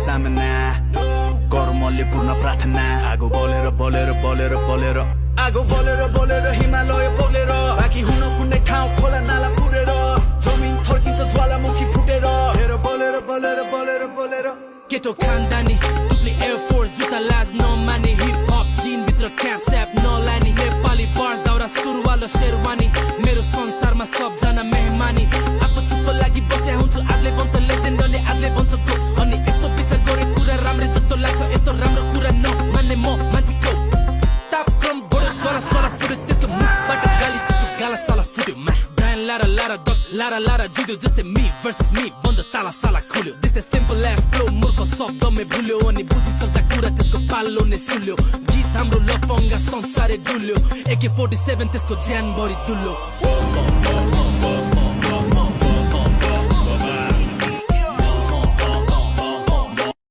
सामना कर्मले पूर्ण प्रार्थना आगो बोलेर बोलेर बोलेर बोलेर आगो बोलेर बोलेर हिमालय बोलेर बाँकी हुन कुनै ठाउँ खोला नाला पुरेर जमिन थर्किन्छ ज्वालामुखी फुटेर हेर बोलेर बोलेर बोलेर बोलेर केटो खानदानी टुप्ली एयरफोर्स जुत्ता लाज नमाने हिप हप जिन भित्र क्याप स्याप नलानी नेपाली बार्स दाउरा सुरुवालो शेरवानी मेरो संसारमा सबजना मेहमानी आफू चुप्प लागि बस्या हुन्छु आजले बन्छ लेजेन्ड अनि आजले बन्छ को अनि यसो विचार गरे कुरा राम्रै जस्तो लाग्छ यस्तो राम्रो कुरा नमान्ने म मान्छेको तापक्रम बढो चला सला फुट्यो त्यसको मुखबाट गाली त्यसको गाला साला फुट्यो मा Brian Lara Lara duck Lara Lara जुद्यो जस्तै मी भर्सेस मी बन्द ताला साला खुल्यो त्यस्तै सिम्पल एस फ्लो मूर्ख शब्दमै भुल्यो अनि बुझिसक्दा कुरा त्यसको पालो नै सुल्यो गीत हाम्रो लफङ्गा संसारै डुल्यो AK-47 त्यसको ज्यान बढी दुल्यो